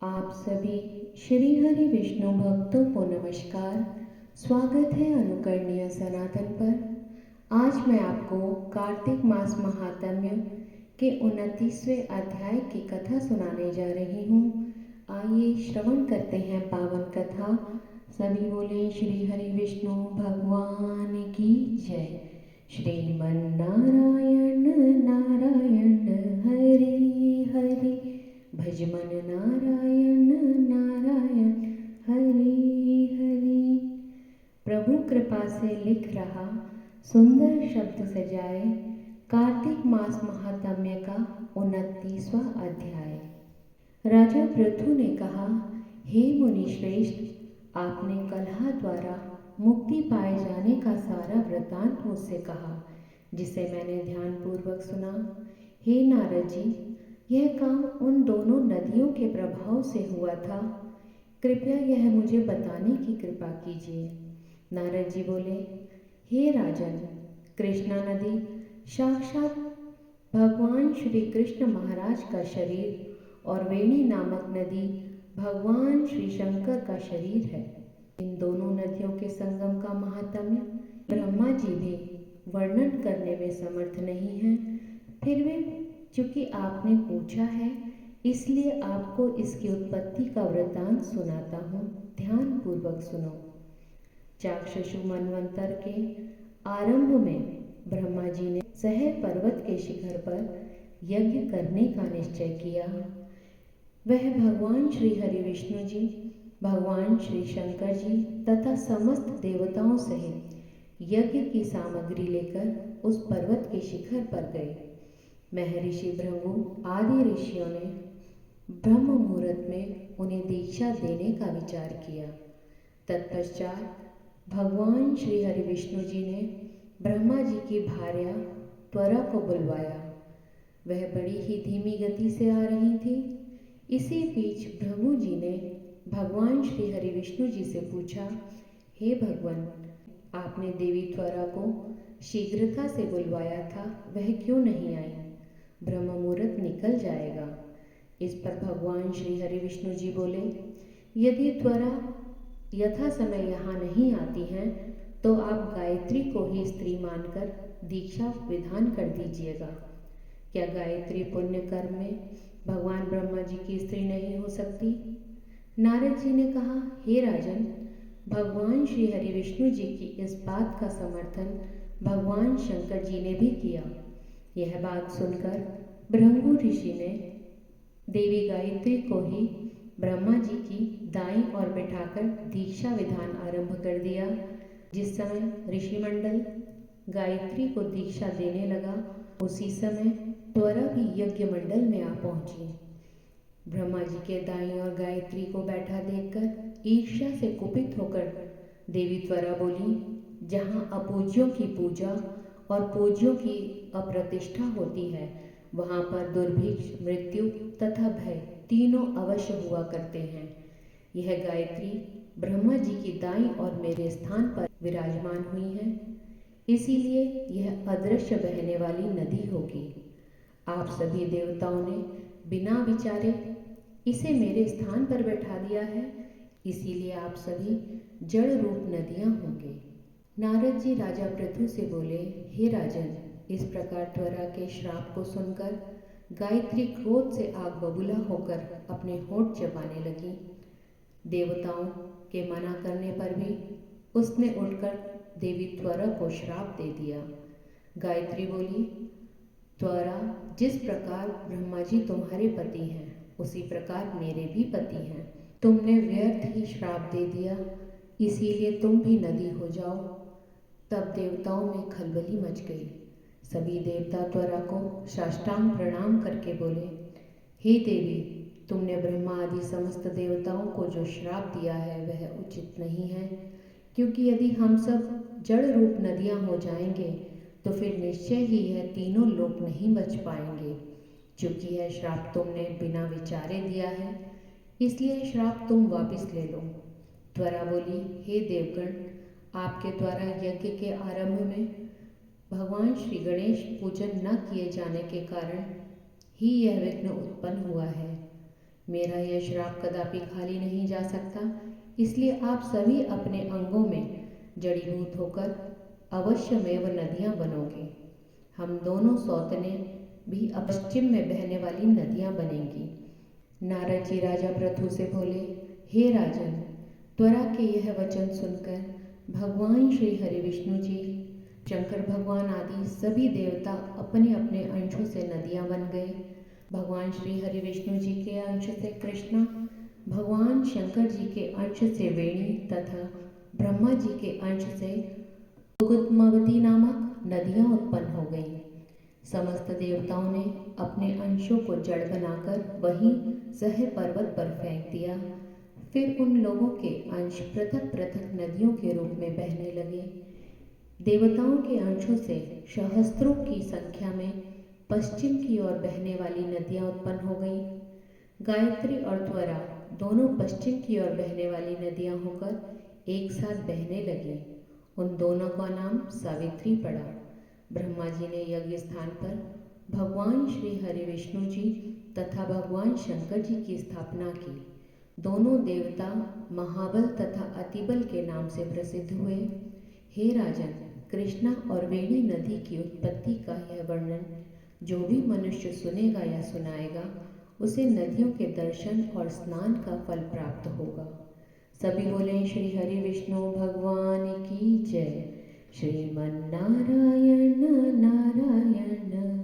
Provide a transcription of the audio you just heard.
आप सभी श्री हरि विष्णु भक्तों को नमस्कार। स्वागत है अनुकरणीय सनातन पर। आज मैं आपको कार्तिक मास महात्म्य के 29वें अध्याय की कथा सुनाने जा रही हूँ। आइए श्रवण करते हैं पावन कथा। सभी बोले श्री हरि विष्णु भगवान की जय। श्रीमन नारायण नारायण हरि हरि भजमन नारायण नारायण हरि हरि। प्रभु कृपा से लिख रहा सुंदर शब्द सजाए कार्तिक मास महात्म्य का 29वां अध्याय। राजा पृथु ने कहा, हे मुनि श्रेष्ठ, आपने कलह द्वारा मुक्ति पाए जाने का सारा वृतांत मुझसे कहा, जिसे मैंने ध्यानपूर्वक सुना। हे नारद जी, यह काम उन दोनों नदियों के प्रभाव से हुआ था। कृपया यह मुझे बताने की कृपा कीजिए। नारद जी बोले, हे राजन, कृष्णा नदी साक्षात भगवान श्री कृष्ण महाराज का शरीर और वेणी नामक नदी भगवान श्री शंकर का शरीर है। इन दोनों नदियों के संगम का महात्म्य ब्रह्मा जी भी वर्णन करने में समर्थ नहीं है। फिर भी चूंकि आपने पूछा है, इसलिए आपको इसकी उत्पत्ति का वृतांत सुनाता हूँ। ध्यान पूर्वक सुनो। चाक्षुषु मनवंतर के आरंभ में ब्रह्मा जी ने सह पर्वत के शिखर पर यज्ञ करने का निश्चय किया। वह भगवान श्री हरि विष्णु जी, भगवान श्री शंकर जी तथा समस्त देवताओं सहित यज्ञ की सामग्री लेकर उस पर्वत के शिखर पर गए। महर्षि भृगु आदि ऋषियों ने ब्रह्म मुहूर्त में उन्हें दीक्षा देने का विचार किया। तत्पश्चात भगवान श्री हरि विष्णु जी ने ब्रह्मा जी की भार्या त्वरा को बुलवाया। वह बड़ी ही धीमी गति से आ रही थी। इसी बीच भृगु जी ने भगवान श्री हरि विष्णु जी से पूछा, हे भगवान, आपने देवी त्वरा को शीघ्रता से बुलवाया था, वह क्यों नहीं आई? ब्रह्म मुहूर्त निकल जाएगा। इस पर भगवान श्री हरि विष्णु जी बोले, यदि त्वरा यथा समय यहाँ नहीं आती हैं तो आप गायत्री को ही स्त्री मानकर दीक्षा विधान कर दीजिएगा। क्या गायत्री पुण्य कर्म में भगवान ब्रह्मा जी की स्त्री नहीं हो सकती? नारद जी ने कहा, हे राजन, भगवान श्री हरि विष्णु जी की इस बात का समर्थन भगवान शंकर जी ने भी किया। यह बात सुनकर भृगु ऋषि ने देवी गायत्री को ही ब्रह्मा जी की दाईं ओर बिठाकर दीक्षा विधान आरंभ कर दिया। जिस समय ऋषिमंडल गायत्री को दीक्षा देने लगा, उसी समय त्वरा भी यज्ञ मंडल में आ पहुंची। ब्रह्मा जी के दाईं ओर गायत्री को बैठा देखकर ईर्ष्या से कुपित होकर देवी त्वरा बोली, जहाँ अपूज्यों की पूजा और पूज्यों की अप्रतिष्ठा होती है, वहाँ पर दुर्भिक्ष, मृत्यु तथा भय तीनों अवश्य हुआ करते हैं। यह गायत्री ब्रह्मा जी की दाईं और मेरे स्थान पर विराजमान हुई है, इसीलिए यह अदृश्य बहने वाली नदी होगी। आप सभी देवताओं ने बिना विचारे इसे मेरे स्थान पर बैठा दिया है, इसीलिए आप सभी जड़ रूप नदियां होंगे। नारद जी राजा पृथु से बोले, हे राजन, इस प्रकार त्वरा के श्राप को सुनकर गायत्री क्रोध से आग बबूला होकर अपने होंठ चबाने लगी। देवताओं के मना करने पर भी उसने उठकर देवी त्वरा को श्राप दे दिया। गायत्री बोली, त्वरा, जिस प्रकार ब्रह्मा जी तुम्हारे पति हैं, उसी प्रकार मेरे भी पति हैं। तुमने व्यर्थ ही श्राप दे दिया, इसीलिए तुम भी नदी हो जाओ। तब देवताओं में खलबली मच गई। सभी देवता त्वरा को साष्टांग प्रणाम करके बोले, हे देवी, तुमने ब्रह्मा आदि समस्त देवताओं को जो श्राप दिया है वह उचित नहीं है, क्योंकि यदि हम सब जड़ रूप नदियां हो जाएंगे तो फिर निश्चय ही यह तीनों लोक नहीं बच पाएंगे। चूंकि यह श्राप तुमने बिना विचारे दिया है, इसलिए श्राप तुम वापस ले लो। त्वरा बोली, हे देवगण, आपके द्वारा यज्ञ के आरंभ में भगवान श्री गणेश पूजन न किए जाने के कारण ही यह विघ्न उत्पन्न हुआ है। मेरा यह श्राप कदापि खाली नहीं जा सकता, इसलिए आप सभी अपने अंगों में जड़ीभूत होकर अवश्यमेव नदियां बनोगे। हम दोनों सौतने भी पश्चिम में बहने वाली नदियां बनेंगी। नारद जी राजा पृथु से बोले, हे राजन, त्वरा के यह वचन सुनकर भगवान श्री हरि विष्णु जी, शंकर भगवान आदि सभी देवता अपने अपने अंशों से नदियां बन गए। भगवान श्री हरि विष्णु जी के अंश से कृष्णा, भगवान शंकर जी के अंश से वेणी तथा ब्रह्मा जी के अंश से गुदमवती नामक नदियां उत्पन्न हो गईं। समस्त देवताओं ने अपने अंशों को जड़ बनाकर वहीं सहर पर्वत पर फेंक दिया। फिर उन लोगों के अंश पृथक पृथक नदियों के रूप में बहने लगे। देवताओं के अंशों से सहस्त्रों की संख्या में पश्चिम की ओर बहने वाली नदियां उत्पन्न हो गईं। गायत्री और त्वरा दोनों पश्चिम की ओर बहने वाली नदियां होकर एक साथ बहने लगी। उन दोनों का नाम सावित्री पड़ा। ब्रह्मा जी ने यज्ञ स्थान पर भगवान श्री हरि विष्णु जी तथा भगवान शंकर जी की स्थापना की। दोनों देवता महाबल तथा अतिबल के नाम से प्रसिद्ध हुए। हे राजन, कृष्णा और वेणी नदी की उत्पत्ति का यह वर्णन जो भी मनुष्य सुनेगा या सुनाएगा, उसे नदियों के दर्शन और स्नान का फल प्राप्त होगा। सभी बोले श्री हरि विष्णु भगवान की जय। श्रीमन्नारायण नारायण।